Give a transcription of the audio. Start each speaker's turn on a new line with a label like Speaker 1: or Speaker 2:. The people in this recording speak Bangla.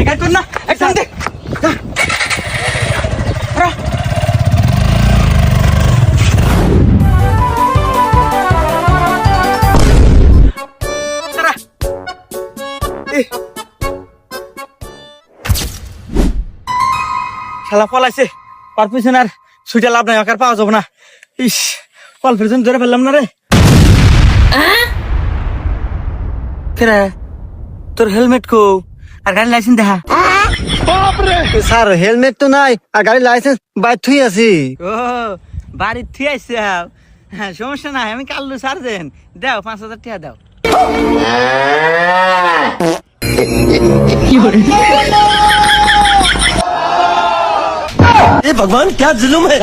Speaker 1: গাড়ি কর না একদম দেখ শালা পলাইছে পার পিছনে আর ছুটে লাভ নাই আর পাওয়া যাবো না ইস কল পিছন ধরে ফেললাম না রে কেরে তোর হেলমেট কো আর গাড়ি লাইসেন্স দেখা
Speaker 2: স্যার হেলমেট তো নাই আর গাড়ির লাইসেন্স বাইর থুই আছি।
Speaker 1: ও বাড়ির থুই আইছে হ্যাঁ সমস্যা নাই আমি কাল্লু সার্জেন দাও 5,000 টাকা দাও
Speaker 2: ए भगवान क्या जुलुम है।